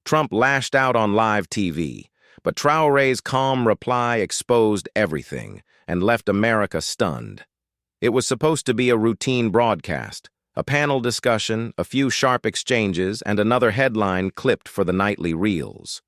Trump lashed out on live TV, but Traoré's calm reply exposed everything and left America stunned. It was supposed to be a routine broadcast, a panel discussion, a few sharp exchanges, and another headline clipped for the nightly reels.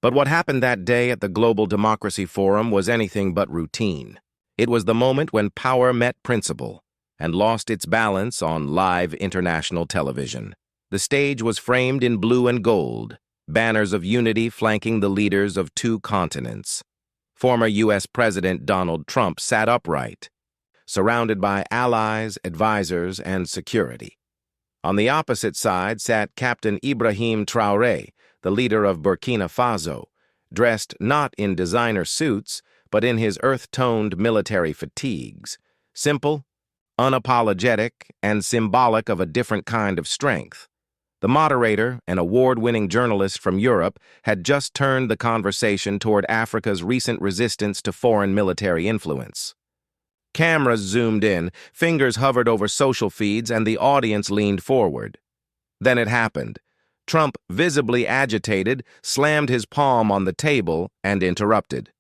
But what happened that day at the Global Democracy Forum was anything but routine. It was the moment when power met principle and lost its balance on live international television. The stage was framed in blue and gold, banners of unity flanking the leaders of two continents. Former U.S. President Donald Trump sat upright, surrounded by allies, advisors, and security. On the opposite side sat Captain Ibrahim Traore, the leader of Burkina Faso, dressed not in designer suits, but in his earth-toned military fatigues, simple, unapologetic, and symbolic of a different kind of strength. The moderator, an award-winning journalist from Europe, had just turned the conversation toward Africa's recent resistance to foreign military influence. Cameras zoomed in, fingers hovered over social feeds, and the audience leaned forward. Then it happened. Trump, visibly agitated, slammed his palm on the table and interrupted.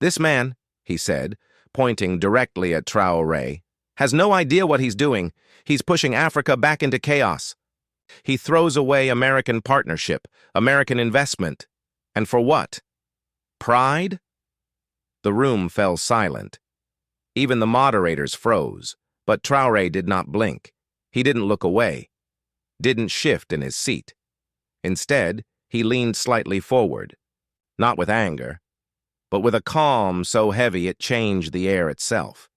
"This man," he said, pointing directly at Traoré, "has no idea what he's doing. He's pushing Africa back into chaos. He throws away American partnership, American investment. And for what? Pride?" The room fell silent. Even the moderators froze, but Traoré did not blink. He didn't look away, didn't shift in his seat. Instead, he leaned slightly forward, not with anger, but with a calm so heavy it changed the air itself.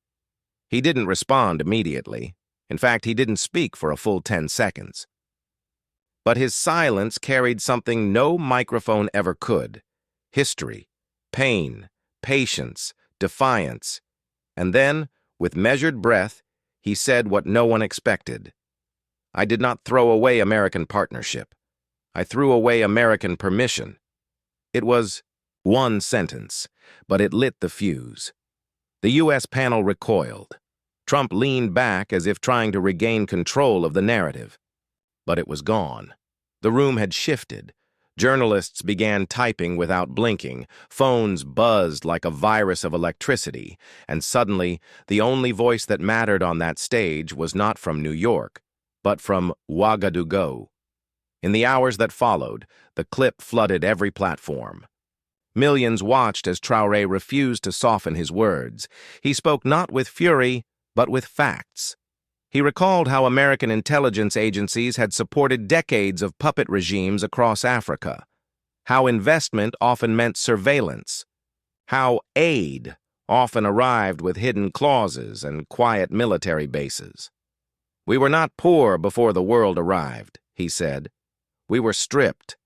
He didn't respond immediately. In fact, he didn't speak for a full 10 seconds. But his silence carried something no microphone ever could: history, pain, patience, defiance. And then, with measured breath, he said what no one expected. "I did not throw away American partnership. I threw away American permission." It was one sentence, but it lit the fuse. The U.S. panel recoiled. Trump leaned back as if trying to regain control of the narrative. But it was gone. The room had shifted. Journalists began typing without blinking. Phones buzzed like a virus of electricity. And suddenly, the only voice that mattered on that stage was not from New York, but from Ouagadougou. In the hours that followed, the clip flooded every platform. Millions watched as Traoré refused to soften his words. He spoke not with fury, but with facts. He recalled how American intelligence agencies had supported decades of puppet regimes across Africa, how investment often meant surveillance, how aid often arrived with hidden clauses and quiet military bases. "We were not poor before the world arrived," he said. "We were stripped."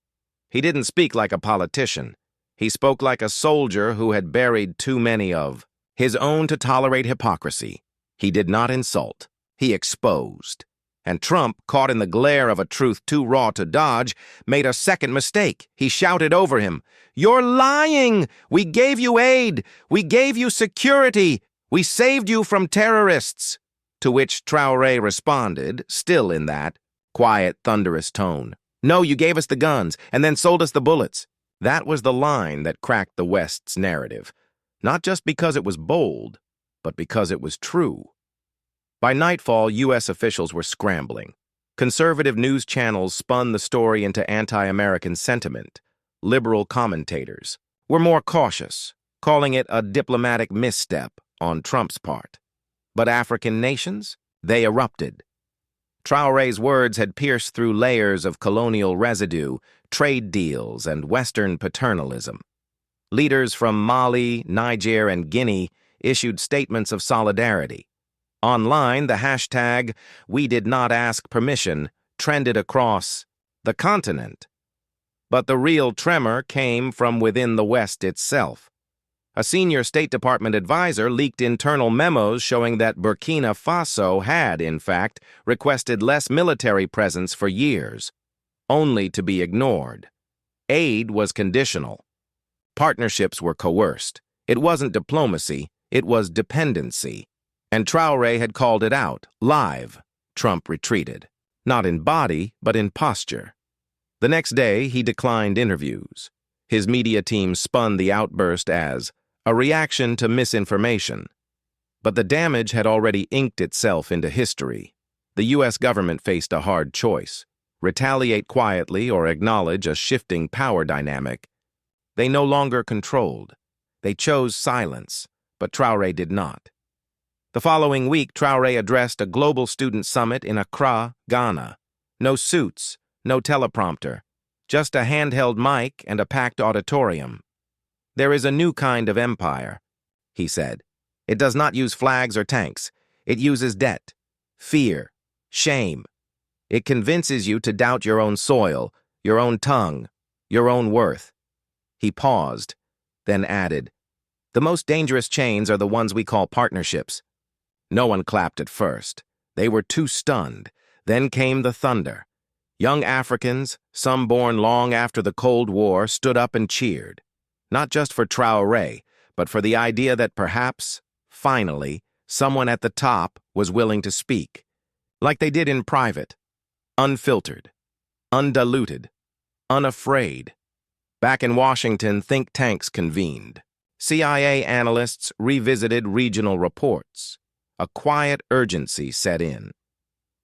He didn't speak like a politician. He spoke like a soldier who had buried too many of his own to tolerate hypocrisy. He did not insult. He exposed. And Trump, caught in the glare of a truth too raw to dodge, made a second mistake. He shouted over him, "You're lying! We gave you aid! We gave you security! We saved you from terrorists!" To which Traoré responded, still in that quiet, thunderous tone, "No, you gave us the guns and then sold us the bullets." That was the line that cracked the West's narrative, not just because it was bold, but because it was true. By nightfall, U.S. officials were scrambling. Conservative news channels spun the story into anti-American sentiment. Liberal commentators were more cautious, calling it a diplomatic misstep on Trump's part. But African nations? They erupted. Traoré's words had pierced through layers of colonial residue, trade deals, and Western paternalism. Leaders from Mali, Niger, and Guinea issued statements of solidarity. Online, the hashtag "We did not ask permission" trended across the continent. But the real tremor came from within the West itself. A senior State Department advisor leaked internal memos showing that Burkina Faso had, in fact, requested less military presence for years, only to be ignored. Aid was conditional. Partnerships were coerced. It wasn't diplomacy, it was dependency. And Traoré had called it out, live. Trump retreated, not in body, but in posture. The next day, he declined interviews. His media team spun the outburst as a reaction to misinformation. But the damage had already inked itself into history. The U.S. government faced a hard choice: retaliate quietly or acknowledge a shifting power dynamic. They no longer controlled. They chose silence, but Traore did not. The following week, Traore addressed a global student summit in Accra, Ghana. No suits, no teleprompter, just a handheld mic and a packed auditorium. "There is a new kind of empire," he said. "It does not use flags or tanks. It uses debt, fear, shame. It convinces you to doubt your own soil, your own tongue, your own worth." He paused, then added, "The most dangerous chains are the ones we call partnerships." No one clapped at first. They were too stunned. Then came the thunder. Young Africans, some born long after the Cold War, stood up and cheered. Not just for Traore, but for the idea that perhaps, finally, someone at the top was willing to speak. Like they did in private. Unfiltered. Undiluted. Unafraid. Back in Washington, think tanks convened. CIA analysts revisited regional reports. A quiet urgency set in.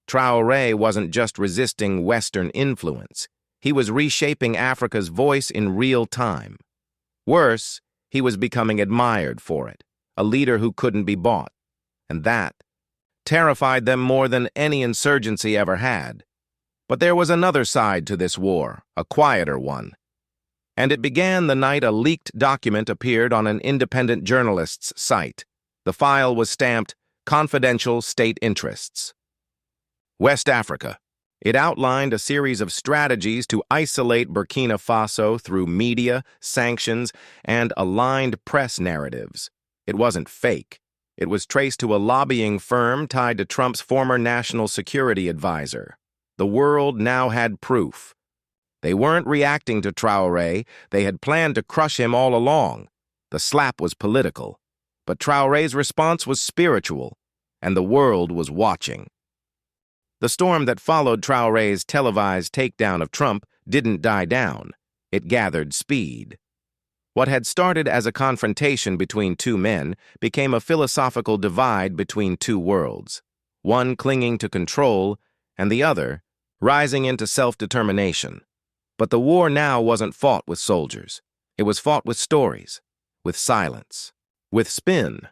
Traore wasn't just resisting Western influence. He was reshaping Africa's voice in real time. Worse, he was becoming admired for it, a leader who couldn't be bought. And that terrified them more than any insurgency ever had. But there was another side to this war, a quieter one. And it began the night a leaked document appeared on an independent journalist's site. The file was stamped "Confidential State Interests." West Africa. It outlined a series of strategies to isolate Burkina Faso through media, sanctions, and aligned press narratives. It wasn't fake. It was traced to a lobbying firm tied to Trump's former national security advisor. The world now had proof. They weren't reacting to Traore. They had planned to crush him all along. The slap was political. But Traore's response was spiritual, and the world was watching. The storm that followed Traore's televised takedown of Trump didn't die down. It gathered speed. What had started as a confrontation between two men became a philosophical divide between two worlds, one clinging to control and the other rising into self-determination. But the war now wasn't fought with soldiers. It was fought with stories, with silence, with spin.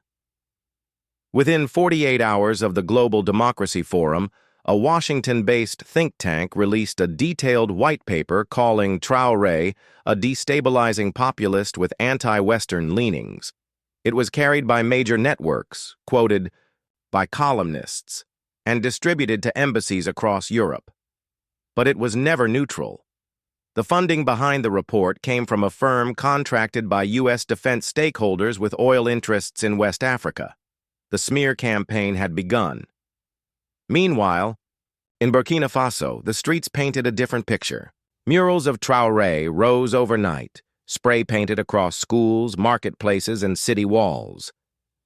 Within 48 hours of the Global Democracy Forum, a Washington-based think tank released a detailed white paper calling Traore a destabilizing populist with anti-Western leanings. It was carried by major networks, quoted by columnists, and distributed to embassies across Europe. But it was never neutral. The funding behind the report came from a firm contracted by U.S. defense stakeholders with oil interests in West Africa. The smear campaign had begun. Meanwhile, in Burkina Faso, the streets painted a different picture. Murals of Traore rose overnight, spray-painted across schools, marketplaces, and city walls.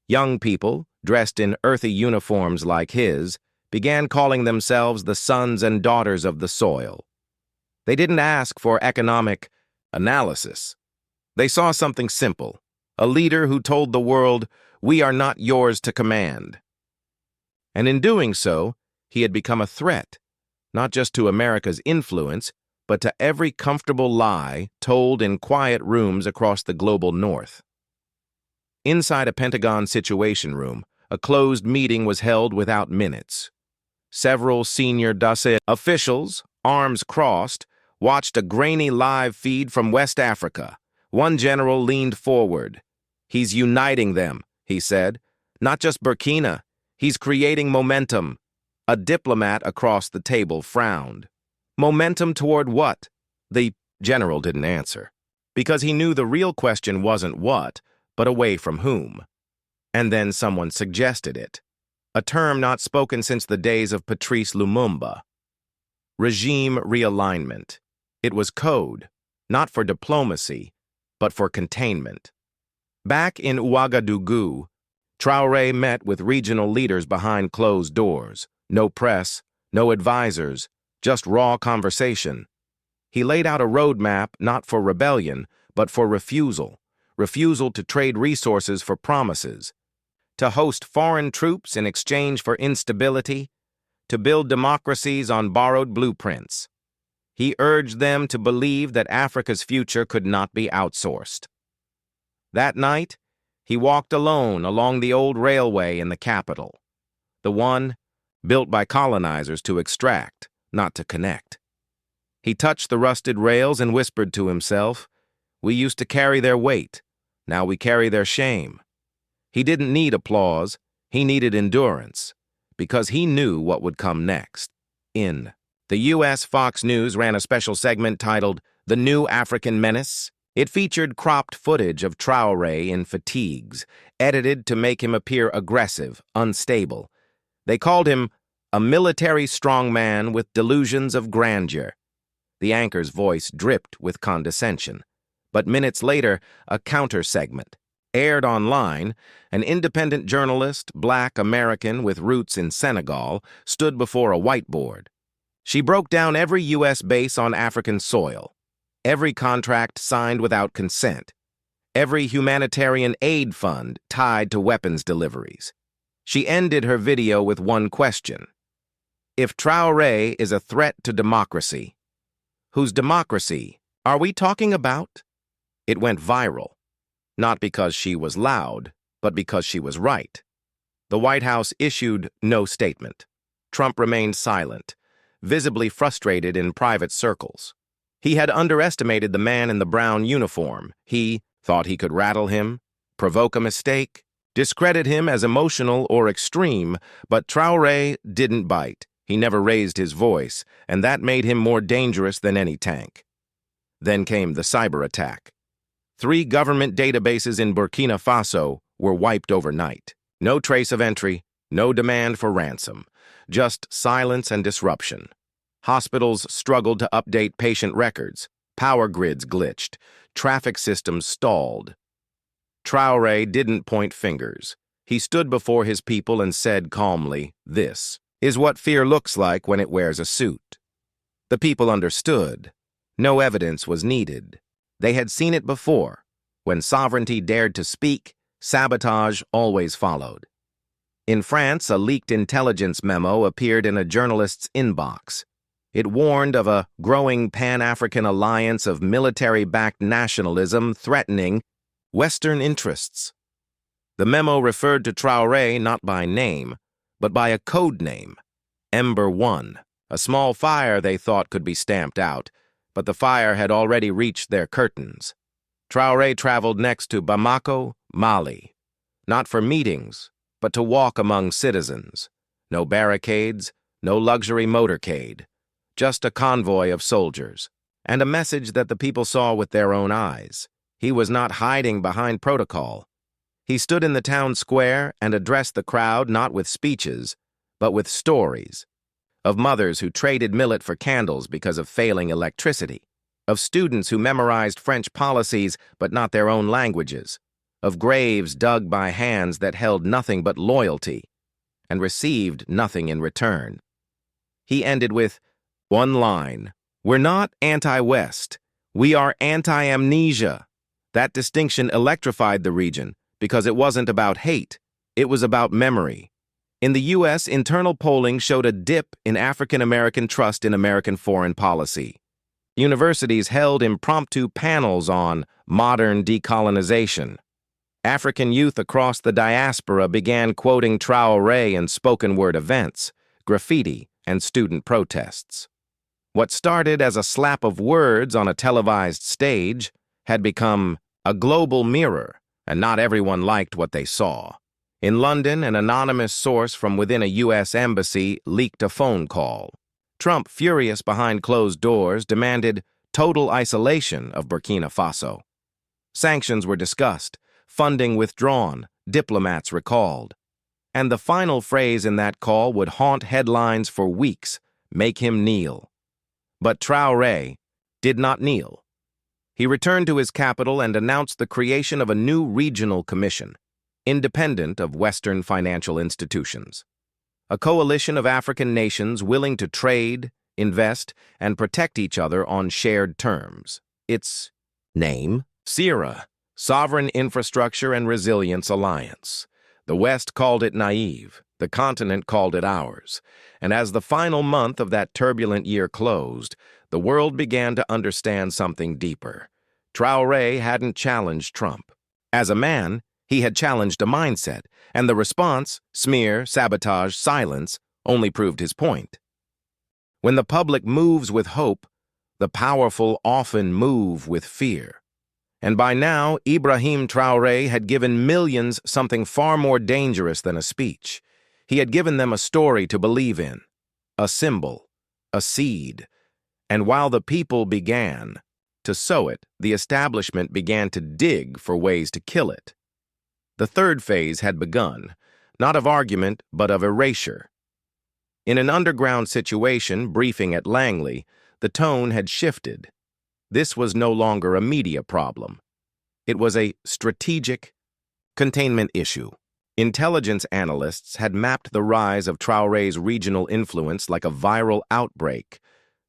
Young people, dressed in earthy uniforms like his, began calling themselves the sons and daughters of the soil. They didn't ask for economic analysis. They saw something simple, a leader who told the world, "We are not yours to command." And in doing so, he had become a threat, not just to America's influence, but to every comfortable lie told in quiet rooms across the global north. Inside a Pentagon Situation Room, a closed meeting was held without minutes. Several senior DASA officials, arms crossed, watched a grainy live feed from West Africa. One general leaned forward. "He's uniting them," he said. "Not just Burkina. He's creating momentum." A diplomat across the table frowned. Momentum toward what? The general didn't answer, because he knew the real question wasn't what, but away from whom. And then someone suggested it, a term not spoken since the days of Patrice Lumumba. Regime realignment. It was code, not for diplomacy, but for containment. Back in Ouagadougou, Traore met with regional leaders behind closed doors. No press, no advisors, just raw conversation. He laid out a roadmap not for rebellion, but for refusal to trade resources for promises, to host foreign troops in exchange for instability, to build democracies on borrowed blueprints. He urged them to believe that Africa's future could not be outsourced. That night, he walked alone along the old railway in the capital, the one built by colonizers to extract, not to connect. He touched the rusted rails and whispered to himself, "We used to carry their weight, now we carry their shame." He didn't need applause, he needed endurance, because he knew what would come next. The U.S. Fox News ran a special segment titled "The New African Menace." It featured cropped footage of Traoré in fatigues, edited to make him appear aggressive, unstable. They called him a military strongman with delusions of grandeur. The anchor's voice dripped with condescension. But minutes later, a counter-segment. Aired online, an independent journalist, Black American with roots in Senegal, stood before a whiteboard. She broke down every U.S. base on African soil, every contract signed without consent, every humanitarian aid fund tied to weapons deliveries. She ended her video with one question. If Traoré is a threat to democracy, whose democracy are we talking about? It went viral, not because she was loud, but because she was right. The White House issued no statement. Trump remained silent, visibly frustrated in private circles. He had underestimated the man in the brown uniform. He thought he could rattle him, provoke a mistake, discredit him as emotional or extreme, but Traoré didn't bite. He never raised his voice, and that made him more dangerous than any tank. Then came the cyber attack. 3 government databases in Burkina Faso were wiped overnight. No trace of entry, no demand for ransom, just silence and disruption. Hospitals struggled to update patient records, power grids glitched, traffic systems stalled. Traoré didn't point fingers. He stood before his people and said calmly, "This is what fear looks like when it wears a suit." The people understood. No evidence was needed. They had seen it before. When sovereignty dared to speak, sabotage always followed. In France, a leaked intelligence memo appeared in a journalist's inbox. It warned of a growing Pan-African alliance of military-backed nationalism threatening Western interests. The memo referred to Traoré not by name, but by a code name, Ember 1, a small fire they thought could be stamped out, but the fire had already reached their curtains. Traoré traveled next to Bamako, Mali, not for meetings, but to walk among citizens. No barricades, no luxury motorcade, just a convoy of soldiers, and a message that the people saw with their own eyes. He was not hiding behind protocol. He stood in the town square and addressed the crowd not with speeches, but with stories. Of mothers who traded millet for candles because of failing electricity. Of students who memorized French policies but not their own languages. Of graves dug by hands that held nothing but loyalty and received nothing in return. He ended with one line, "We're not anti-West, we are anti-amnesia." That distinction electrified the region because it wasn't about hate, it was about memory. In the U.S., internal polling showed a dip in African-American trust in American foreign policy. Universities held impromptu panels on modern decolonization. African youth across the diaspora began quoting Traoré in spoken-word events, graffiti, and student protests. What started as a slap of words on a televised stage had become a global mirror, and not everyone liked what they saw. In London, an anonymous source from within a U.S. embassy leaked a phone call. Trump, furious behind closed doors, demanded total isolation of Burkina Faso. Sanctions were discussed, funding withdrawn, diplomats recalled. And the final phrase in that call would haunt headlines for weeks, "Make him kneel." But Traoré did not kneel. He returned to his capital and announced the creation of a new regional commission, independent of Western financial institutions. A coalition of African nations willing to trade, invest, and protect each other on shared terms. Its name, SIRA, Sovereign Infrastructure and Resilience Alliance. The West called it naive, the continent called it ours, and as the final month of that turbulent year closed, the world began to understand something deeper. Traoré hadn't challenged Trump. As a man, he had challenged a mindset, and the response, smear, sabotage, silence, only proved his point. When the public moves with hope, the powerful often move with fear. And by now, Ibrahim Traore had given millions something far more dangerous than a speech. He had given them a story to believe in, a symbol, a seed. And while the people began to sow it, the establishment began to dig for ways to kill it. The third phase had begun, not of argument, but of erasure. In an underground situation briefing at Langley, the tone had shifted. This was no longer a media problem. It was a strategic containment issue. Intelligence analysts had mapped the rise of Traoré's regional influence like a viral outbreak.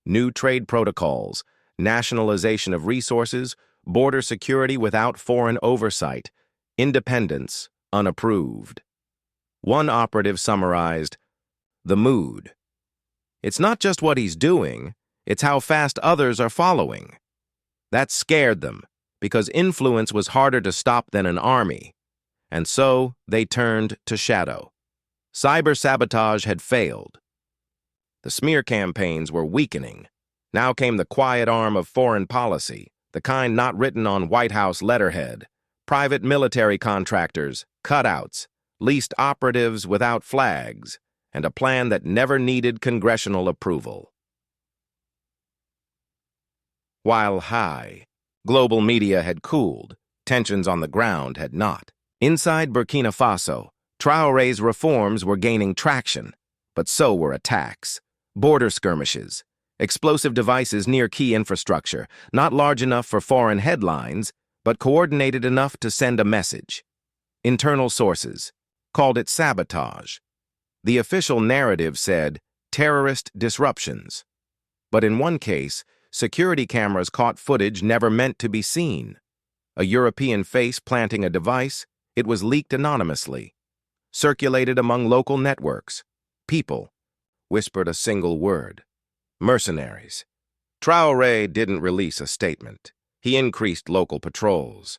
New trade protocols, nationalization of resources, border security without foreign oversight, independence unapproved. One operative summarized, "The mood. It's not just what he's doing, it's how fast others are following." That scared them, because influence was harder to stop than an army. And so they turned to shadow. Cyber sabotage had failed. The smear campaigns were weakening. Now came the quiet arm of foreign policy, the kind not written on White House letterhead. Private military contractors, cutouts, leased operatives without flags, and a plan that never needed congressional approval. While high, global media had cooled, tensions on the ground had not. Inside Burkina Faso, Traoré's reforms were gaining traction, but so were attacks, border skirmishes, explosive devices near key infrastructure, not large enough for foreign headlines, but coordinated enough to send a message. Internal sources called it sabotage. The official narrative said terrorist disruptions. But in one case, security cameras caught footage never meant to be seen. A European face planting a device, it was leaked anonymously, circulated among local networks. People whispered a single word: mercenaries. Traoré didn't release a statement. He increased local patrols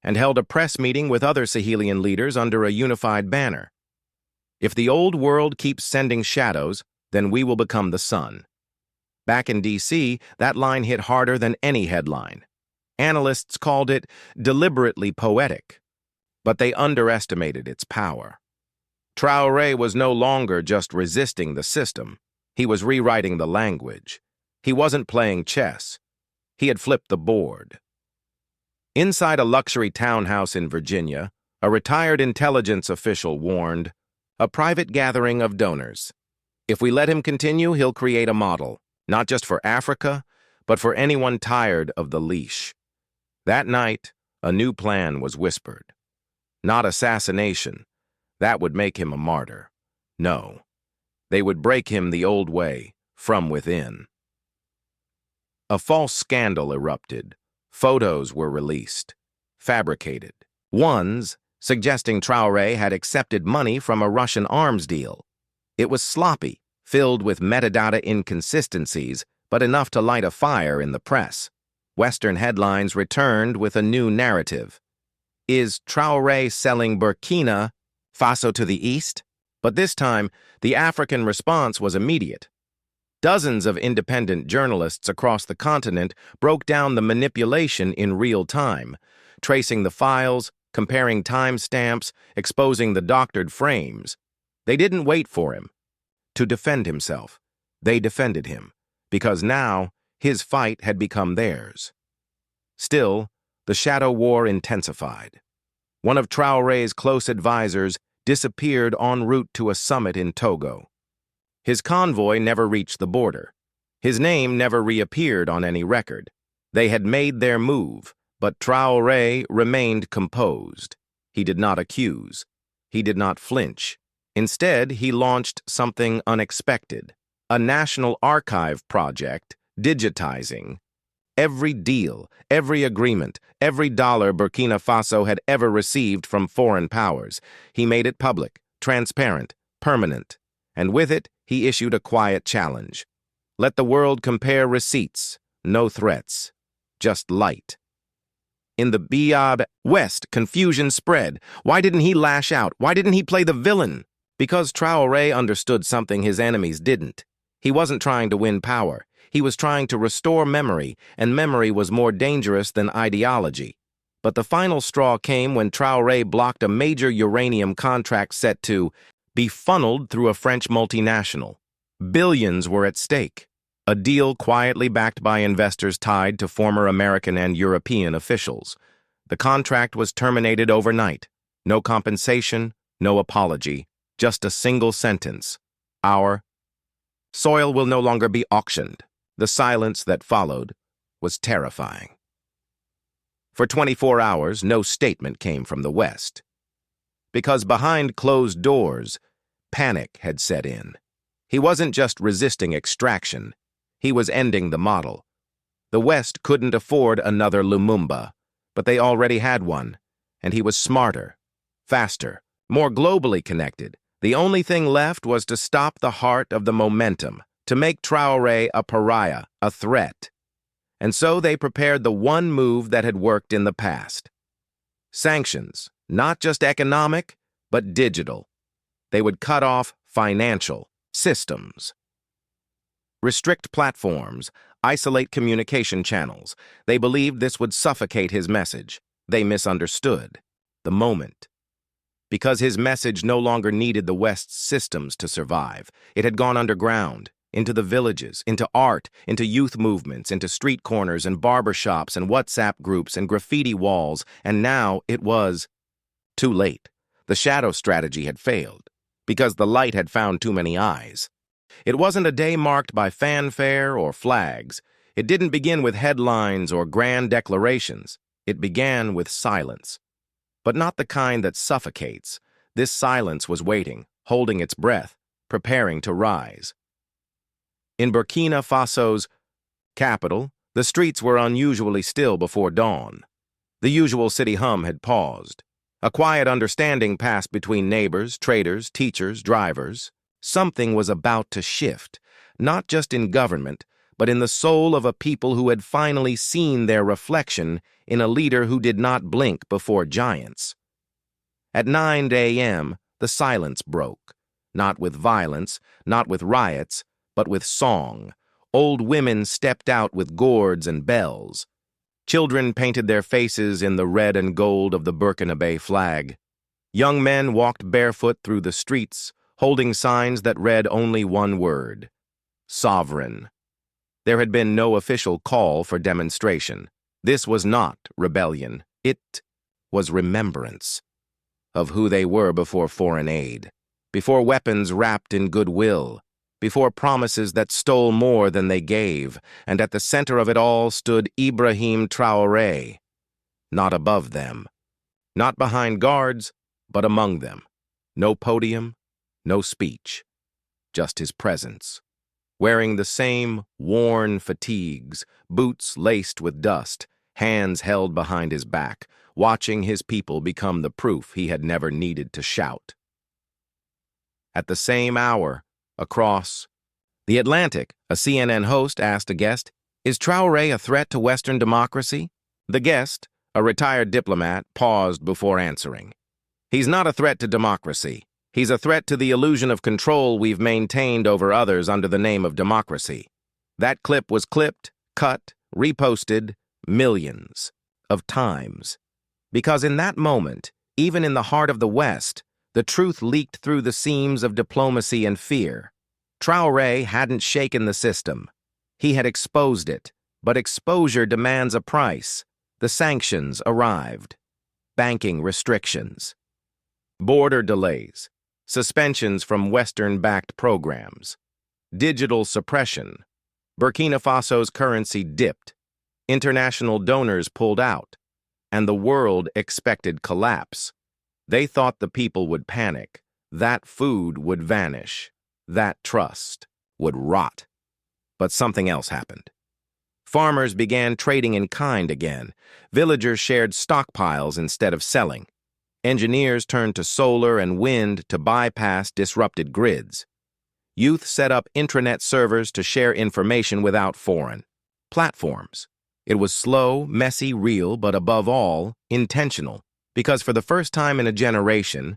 and held a press meeting with other Sahelian leaders under a unified banner. If the old world keeps sending shadows, then we will become the sun. Back in D.C., that line hit harder than any headline. Analysts called it deliberately poetic, but they underestimated its power. Traoré was no longer just resisting the system. He was rewriting the language. He wasn't playing chess. He had flipped the board. Inside a luxury townhouse in Virginia, a retired intelligence official warned, a private gathering of donors. If we let him continue, he'll create a model, not just for Africa, but for anyone tired of the leash. That night, a new plan was whispered. Not assassination. That would make him a martyr. No. They would break him the old way, from within. A false scandal erupted. Photos were released. Fabricated. Ones suggesting Traoré had accepted money from a Russian arms deal. It was sloppy, filled with metadata inconsistencies, but enough to light a fire in the press. Western headlines returned with a new narrative. Is Traoré selling Burkina Faso to the east? But this time, the African response was immediate. Dozens of independent journalists across the continent broke down the manipulation in real time, tracing the files, comparing timestamps, exposing the doctored frames. They didn't wait for him to defend himself. They defended him, because now his fight had become theirs. Still, the shadow war intensified. One of Traoré's close advisors disappeared en route to a summit in Togo. His convoy never reached the border. His name never reappeared on any record. They had made their move, but Traoré remained composed. He did not accuse. He did not flinch. Instead, he launched something unexpected. A national archive project, digitizing every deal, every agreement, every dollar Burkina Faso had ever received from foreign powers. He made it public, transparent, permanent. And with it, he issued a quiet challenge. Let the world compare receipts, no threats, just light. In the Biab West, confusion spread. Why didn't he lash out? Why didn't he play the villain? Because Traoré understood something his enemies didn't. He wasn't trying to win power. He was trying to restore memory, and memory was more dangerous than ideology. But the final straw came when Traoré blocked a major uranium contract set to be funneled through a French multinational. Billions were at stake. A deal quietly backed by investors tied to former American and European officials. The contract was terminated overnight. No compensation, no apology, just a single sentence. Our soil will no longer be auctioned. The silence that followed was terrifying. For 24 hours, no statement came from the West. Because behind closed doors, panic had set in. He wasn't just resisting extraction. He was ending the model. The West couldn't afford another Lumumba, but they already had one, and he was smarter, faster, more globally connected. The only thing left was to stop the heart of the momentum, to make Traoré a pariah, a threat. And so they prepared the one move that had worked in the past. Sanctions, not just economic, but digital. They would cut off financial systems. Restrict platforms, isolate communication channels. They believed this would suffocate his message. They misunderstood the moment. Because his message no longer needed the West's systems to survive. It had gone underground, into the villages, into art, into youth movements, into street corners and barbershops and WhatsApp groups and graffiti walls, and now it was too late. The shadow strategy had failed, because the light had found too many eyes. It wasn't a day marked by fanfare or flags. It didn't begin with headlines or grand declarations. It began with silence. But not the kind that suffocates. This silence was waiting, holding its breath, preparing to rise. In Burkina Faso's capital, the streets were unusually still before dawn. The usual city hum had paused. A quiet understanding passed between neighbors, traders, teachers, drivers. Something was about to shift, not just in government, but in the soul of a people who had finally seen their reflection in a leader who did not blink before giants. At 9 a.m., the silence broke, not with violence, not with riots, but with song. Old women stepped out with gourds and bells. Children painted their faces in the red and gold of the Burkinabe flag. Young men walked barefoot through the streets, holding signs that read only one word: sovereign. There had been no official call for demonstration. This was not rebellion. It was remembrance of who they were before foreign aid, before weapons wrapped in goodwill, before promises that stole more than they gave, and at the center of it all stood Ibrahim Traore, not above them, not behind guards, but among them. No podium, no speech, just his presence. Wearing the same worn fatigues, boots laced with dust, hands held behind his back, watching his people become the proof he had never needed to shout. At the same hour, across the Atlantic, a CNN host asked a guest, "Is Traoré a threat to Western democracy?" The guest, a retired diplomat, paused before answering. "He's not a threat to democracy. He's a threat to the illusion of control we've maintained over others under the name of democracy." That clip was clipped, cut, reposted millions of times. Because in that moment, even in the heart of the West, the truth leaked through the seams of diplomacy and fear. Traoré hadn't shaken the system. He had exposed it, but exposure demands a price. The sanctions arrived. Banking restrictions. Border delays. Suspensions from Western-backed programs. Digital suppression. Burkina Faso's currency dipped. International donors pulled out. And the world expected collapse. They thought the people would panic. That food would vanish. That trust would rot. But something else happened. Farmers began trading in kind again. Villagers shared stockpiles instead of selling. Engineers turned to solar and wind to bypass disrupted grids. Youth set up intranet servers to share information without foreign platforms. It was slow, messy, real, but above all, intentional, because for the first time in a generation,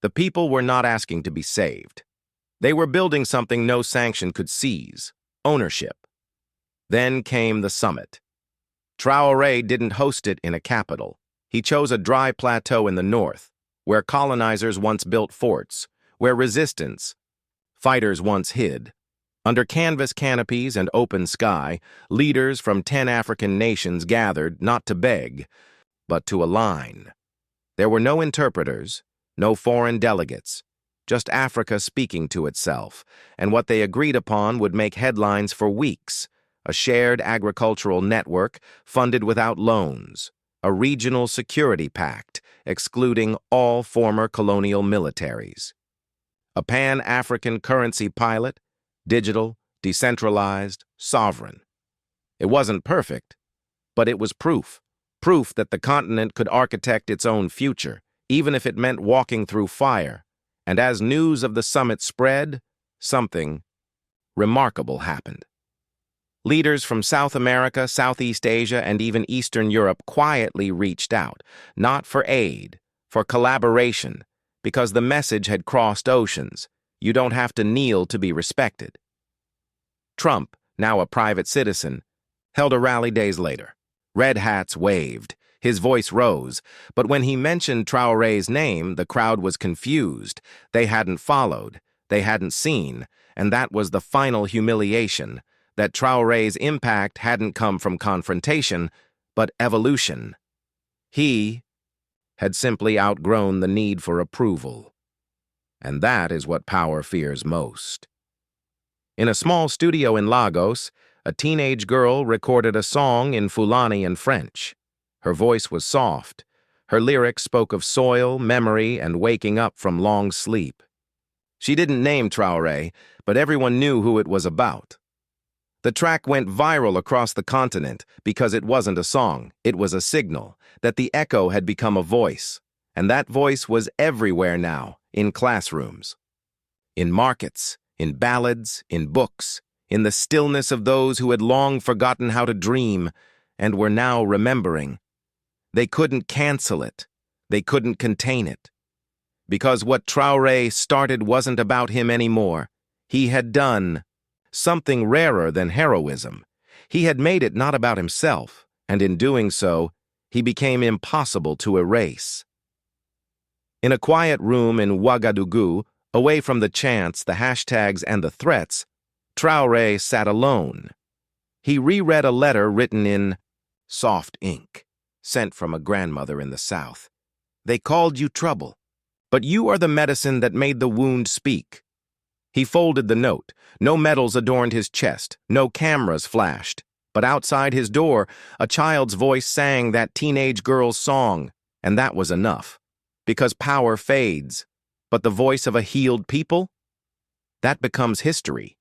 the people were not asking to be saved. They were building something no sanction could seize: ownership. Then came the summit. Traoré didn't host it in a capital. He chose a dry plateau in the north, where colonizers once built forts, where fighters once hid. Under canvas canopies and open sky, leaders from 10 African nations gathered not to beg, but to align. There were no interpreters, no foreign delegates, just Africa speaking to itself, and what they agreed upon would make headlines for weeks: a shared agricultural network funded without loans, a regional security pact excluding all former colonial militaries, a pan-African currency pilot, digital, decentralized, sovereign. It wasn't perfect, but it was proof that the continent could architect its own future, even if it meant walking through fire. And as news of the summit spread, something remarkable happened. Leaders from South America, Southeast Asia, and even Eastern Europe quietly reached out, not for aid, for collaboration, because the message had crossed oceans. You don't have to kneel to be respected. Trump, now a private citizen, held a rally days later. Red hats waved. His voice rose, but when he mentioned Traoré's name, the crowd was confused. They hadn't followed, they hadn't seen, and that was the final humiliation, that Traoré's impact hadn't come from confrontation, but evolution. He had simply outgrown the need for approval. And that is what power fears most. In a small studio in Lagos, a teenage girl recorded a song in Fulani and French. Her voice was soft. Her lyrics spoke of soil, memory, and waking up from long sleep. She didn't name Traoré, but everyone knew who it was about. The track went viral across the continent because it wasn't a song, it was a signal that the echo had become a voice, and that voice was everywhere now, in classrooms, in markets, in ballads, in books, in the stillness of those who had long forgotten how to dream and were now remembering. They couldn't cancel it. They couldn't contain it. Because what Traoré started wasn't about him anymore. He had done something rarer than heroism. He had made it not about himself, and in doing so, he became impossible to erase. In a quiet room in Ouagadougou, away from the chants, the hashtags, and the threats, Traoré sat alone. He reread a letter written in soft ink, sent from a grandmother in the South. They called you trouble, but you are the medicine that made the wound speak. He folded the note. No medals adorned his chest, no cameras flashed. But outside his door, a child's voice sang that teenage girl's song, and that was enough. Because power fades, but the voice of a healed people? That becomes history.